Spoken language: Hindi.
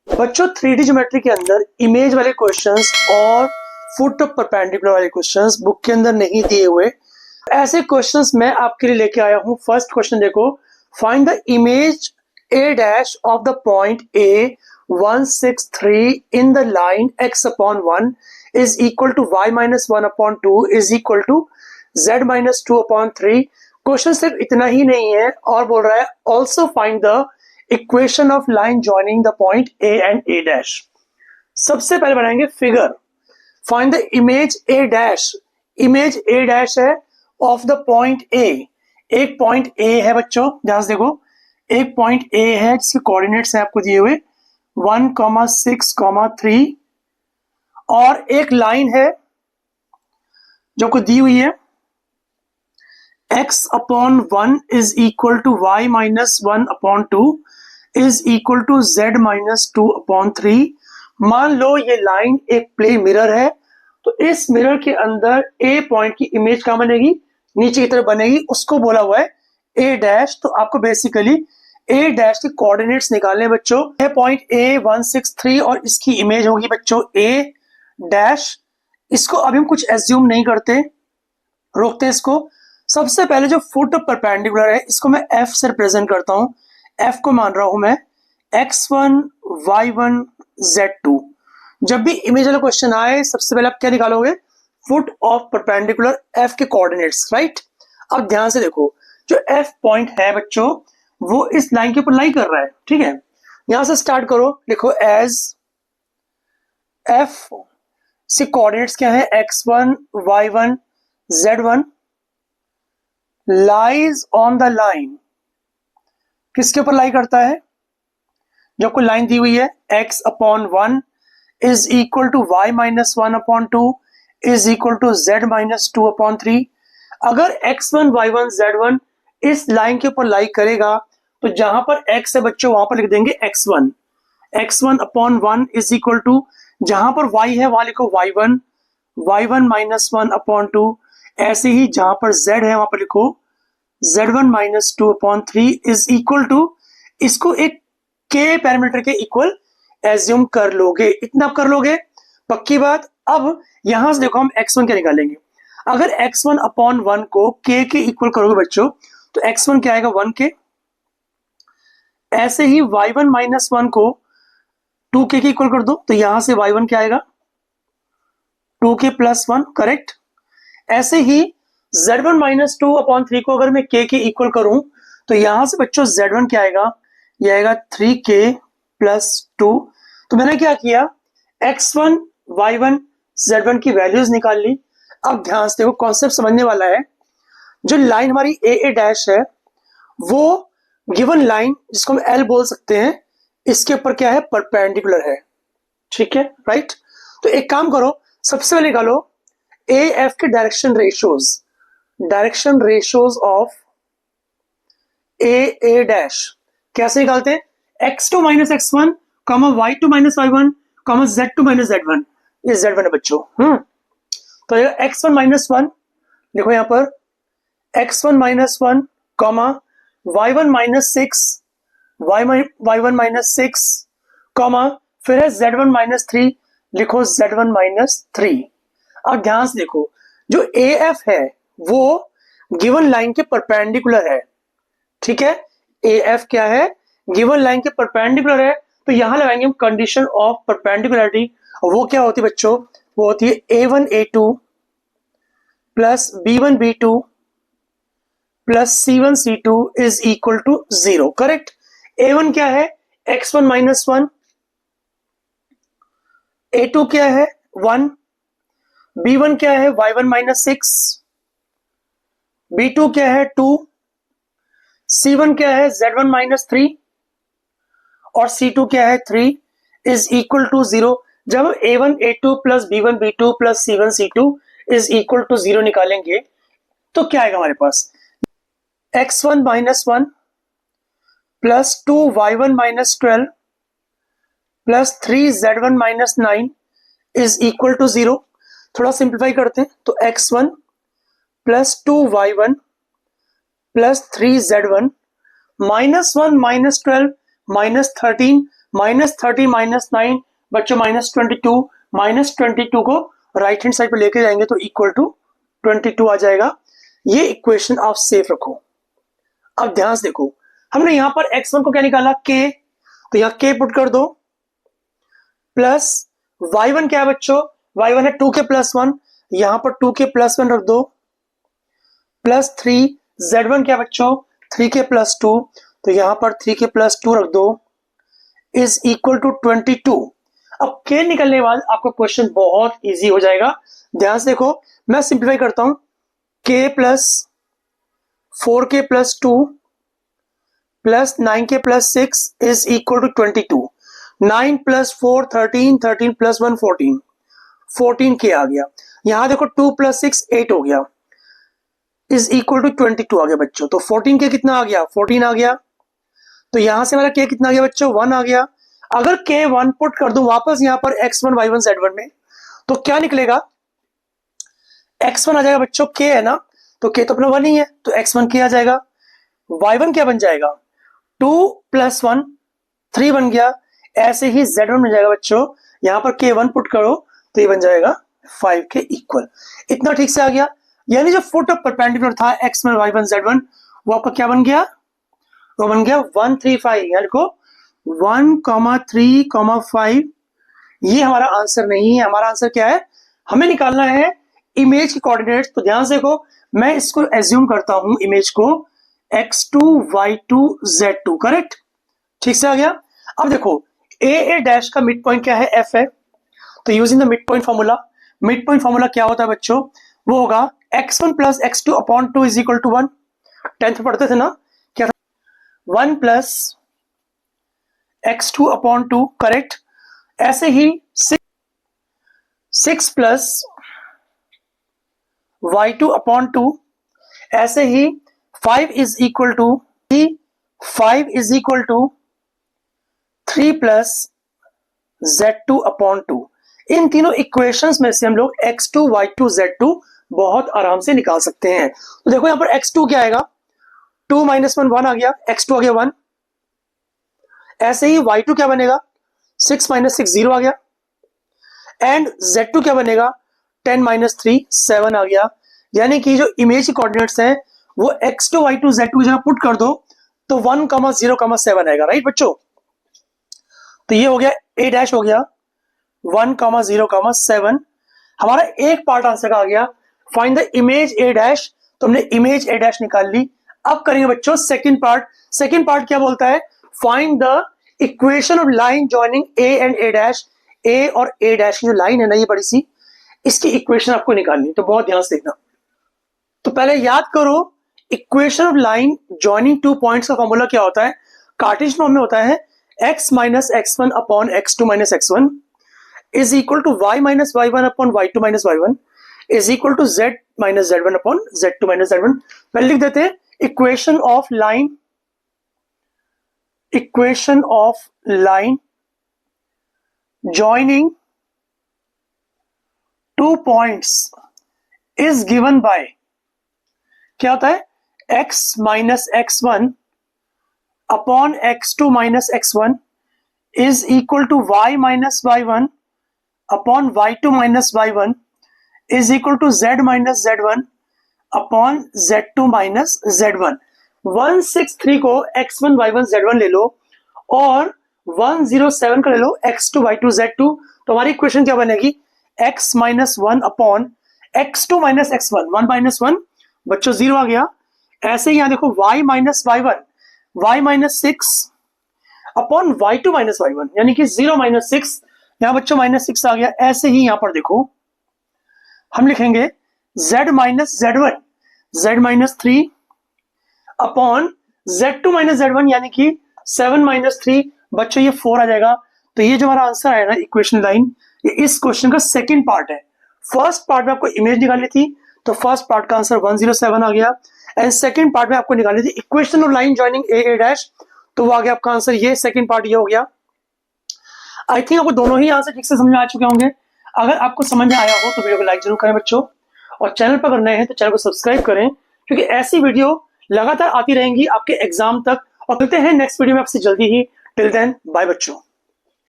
बच्चों 3D ज्योमेट्री के अंदर इमेज वाले क्वेश्चंस और फुट परपेंडिकुलर वाले क्वेश्चंस बुक के अंदर नहीं दिए हुए। ऐसे क्वेश्चंस मैं आपके लिए लेके आया हूं। फर्स्ट क्वेश्चन देखो, find the image a dash of the point A163 in the line x upon 1 is equal to y minus 1 upon 2 is equal to z minus 2 upon 3। Question सिर्फ इतना ही नहीं है और बोल रहा है also find the equation of line joining the point A and A dash. सबसे पहले बनाएंगे figure. Find the image A dash. Image A dash है ऑफ द पॉइंट A। एक पॉइंट A है बच्चों, ध्यान से देखो, एक पॉइंट A है जिसके कोऑर्डिनेट्स हैं आपको दिए हुए 1, 6, 3 और एक लाइन है जो को दी हुई है x upon 1 is equal to y minus 1 upon 2 is equal to z minus 2 upon 3। मान लो ये लाइन एक प्लेन मिरर है, तो इस मिरर के अंदर A पॉइंट की इमेज कहां बनेगी? नीचे की तरफ बनेगी। उसको बोला हुआ है A डैश। तो आपको बेसिकली A डैश के कोऑर्डिनेट्स निकालने बच्चों। ये पॉइंट A163 और इसकी इमेज होगी बच्चों A डैश। इसको अभी हम कुछ एज्यूम नहीं करते, रोकते इसको। सबसे पहले जो फुट परपेंडिकुलर है इसको मैं F से रिप्रेजेंट करता हूं। F को मान रहा हूं मैं x1, y1, z2। जब भी इमेज वाला क्वेश्चन आए सबसे पहले आप क्या निकालोगे? फुट ऑफ परपेंडिकुलर F के कोऑर्डिनेट्स, राइट। अब ध्यान से देखो, जो F पॉइंट है बच्चों वो इस लाइन के ऊपर लाई कर रहा है, ठीक है। यहां से स्टार्ट करो, लिखो एज F से कोऑर्डिनेट्स क्या है? x1, y1, z1 lies on the line. किसके ऊपर लाई करता है? जो कोई लाइन दी हुई है x upon 1 is equal to y minus 1 upon 2 is equal to z minus 2 upon 3। अगर x1, y1, z1 इस लाइन के ऊपर लाई करेगा तो जहां पर x है बच्चों वहां पर लिख देंगे x1। x1 upon 1 is equal to, जहां पर y है वहां लिखो y1, y1 माइनस 1 अपॉन 2। ऐसे ही जहां पर z है वहां पर लिखो z1 minus 2 upon 3 is equal to, इसको एक k पैरामीटर के इक्वल एज्यूम कर लोगे। इतना कर लोगे, पक्की बात। अब यहां से देखो हम x1 क्या निकालेंगे। अगर x1 अपॉन 1 को k के इक्वल करोगे बच्चों तो x1 क्या आएगा? 1k। ऐसे ही y1 माइनस 1 को 2k के इक्वल कर दो तो यहां से y1 क्या आएगा? 2k plus 1, correct. ऐसे ही z1 माइनस 2 अपॉन 3 को अगर मैं k के इक्वल करूं तो यहां से बच्चों z1 क्या आएगा? ये आएगा 3k प्लस 2। तो मैंने क्या किया? x1, y1, z1 की वैल्यूज निकाल ली। अब ध्यान से देखो, कॉन्सेप्ट समझने वाला है। जो लाइन हमारी a डैश है वो गिवन लाइन जिसको हम L बोल सकते हैं, इसके ऊपर क्या है? परपेंडिकुलर है, ठीक है, राइट। तो एक काम करो, सबसे पहले निकालो AF के direction ratios of A dash. कैसे निकालते हैं? x2 minus x1, y2 minus y1, z2 minus z1। ये z1 है बच्चों। तो x1 माइनस 1 देखो यहां पर x1 minus 1, y1 minus 6, y1 minus 6, फिर है z1 माइनस 3, लिखो z1 माइनस 3। अब ध्यान से देखो, जो AF है वो गिवन लाइन के परपेंडिकुलर है, ठीक है। AF क्या है? गिवन लाइन के परपेंडिकुलर है। तो यहां लगाएंगे हम कंडीशन ऑफ परपेंडिकुलरिटी। वो क्या होती है बच्चों? वो होती है A1 A2 plus B1 B2 plus C1 C2 is equal to 0, correct. A1 क्या है? x1 माइनस 1, A2 क्या है? 1, B1 क्या है? y1 माइनस 6, B2 क्या है? 2, C1 क्या है? z1 माइनस 3 और C2 क्या है? 3 इज इक्वल टू 0। जब A1 A2 plus B1 B2 plus C1 C2 is equal to 0 निकालेंगे तो क्या आएगा हमारे पास? x1 minus 1 plus 2 y1 minus 12 plus 3 z1 minus 9 is equal to 0। थोड़ा सिंप्लीफाई करते हैं तो x1 plus 2 y1 plus 3 z1 -1 -12 -13 -30 -9 बच्चों -22, -22 को राइट हैंड साइड पे लेके जाएंगे तो इक्वल टू 22 आ जाएगा। ये इक्वेशन आप सेफ रखो। अब ध्यान से देखो, हमने यहां पर x1 को क्या निकाला, k, तो यहां k पुट कर दो, प्लस y1 क्या है बच्चों, y1 है 2k + 1, यहां पर 2k + 1 रख दो, प्लस 3 z1 क्या बच्चों 3k + 2, तो यहां पर 3k + 2 रख दो, इज इक्वल टू 22। अब k निकलने के बाद आपका क्वेश्चन बहुत इजी हो जाएगा। ध्यान से देखो, मैं सिंप्लीफाई करता हूं, k + 4k + 2 plus 9k + 6 is equal to 22। 9 + 4 13, 13 + 1 14, 14k आ गया। यहां देखो 2 + 6 8 हो गया, इज इक्वल टू 22 आ गया बच्चों। तो 14k कितना आ गया, 14 आ गया। तो यहां से हमारा k कितना आ गया बच्चों, 1 आ गया। अगर k 1 पुट कर दूं वापस यहां पर x1 y1 z1 में, तो क्या निकलेगा, x1 आ जाएगा बच्चों, k है ना, तो k तो अपना 1 ही है, तो x1 k आ जाएगा। y1 क्या बन जाएगा, 2 + 1 3 बन गया। ऐसे ही z1 बन जाएगा बच्चों, यहां पर k1 पुट करो तो ये बन जाएगा 5 के इक्वल। इतना ठीक से आ गया। यानी जो फुट ऑफ परपेंडिकुलर था x1 y1 z1, वो आपका क्या बन गया, वो बन गया 135। यानी को 1,3,5 ये हमारा आंसर नहीं है। हमारा आंसर क्या है, हमें निकालना है इमेज के कोऑर्डिनेट्स। तो ध्यान से देखो, मैं इसको एज्यूम करता हूं इमेज को x2 y2 z2, करेक्ट, ठीक से आ गया। अब देखो a डैश का मिड पॉइंट क्या है, f है, तो using the mid point formula, mid point formula क्या होता है बच्चों, वो होगा x1 + x2/2 is equal to 1। 10th पढ़ते थे ना, क्या था, 1 + x2/2, करेक्ट। ऐसे ही 6 + y2/2, ऐसे ही 5 इज इक्वल टू 3 + z2/2। इन तीनों इक्वेशंस में से हम लोग x2 y2 z2 बहुत आराम से निकाल सकते हैं। तो देखो यहां पर x2 क्या आएगा, 2 - 1 1 आ गया, x2 आ गया 1। ऐसे ही y2 क्या बनेगा, 6 - 6 0 आ गया। एंड z2 क्या बनेगा, 10 - 3 7 आ गया। यानी कि जो इमेज कोऑर्डिनेट्स हैं वो x2 y2 z2 की जगह पुट कर दो तो 1,0,7 आएगा, राइट बच्चों। तो ये हो गया a डैश हो गया 1,0,7। हमारा एक पार्ट आंसर का आ गया, find the image a dash, तो हमने इमेज a डैश निकाल ली। अब करेंगे बच्चों सेकंड पार्ट। सेकंड पार्ट क्या बोलता है, find the equation of line joining a and a dash. a और a डैश की जो लाइन है ना, ये बड़ी सी, इसकी इक्वेशन आपको निकालनी, तो बहुत ध्यान से देखना। तो पहले याद करो, equation of line joining two points का फॉर्मूला क्या होता है, कार्टेशियन फॉर्म में होता है x - x1/x2 - x1 is equal to y - y1/y2 - y1 is equal to z - z1/z2 - z1। पहले लिख देते हैं equation of line joining two points is given by, क्या होता है, x - x1/x2 - x1 is equal to y - y1/y2 - y1 is equal to z - z1/z2 - z1। 163 को x1 y1 z1 ले लो और 107 का ले लो x2 y2 z2। तो हमारी इक्वेशन क्या बनेगी, x - 1/x2 - x1, 1 - 1 बच्चों 0 आ गया। ऐसे ही यहां देखो y - y1 y - 6/y2 - y1, यानी कि 0 - 6, यहां बच्चों -6 आ गया। ऐसे ही यहां पर देखो हम लिखेंगे z - z1 z - 3/z2 - z1, यानी कि 7 - 3 बच्चों ये 4 आ जाएगा। तो ये जो हमारा आंसर है ना इक्वेशन लाइन, ये इस क्वेश्चन का सेकंड पार्ट है। फर्स्ट पार्ट में आपको इमेज निकालनी थी, तो फर्स्ट पार्ट का आंसर 107 आ गया। एंड सेकंड पार्ट में आपको निकालनी थी equation of line joining a dash, तो वो आ गया आपका आंसर, ये सेकंड पार्ट ये हो गया। आई थिंक आपको दोनों ही आंसर ठीक से समझ में आ चुके होंगे। अगर आपको समझ में आया हो तो वीडियो को लाइक जरूर करें बच्चों, और चैनल पर अगर नए हैं तो चैनल को सब्सक्राइब करें, क्योंकि ऐसी वीडियो लगातार आती रहेंगी आपके एग्जाम तक। और मिलते हैं नेक्स्ट वीडियो में आपसे जल्दी ही। टिल देन बाय बच्चों।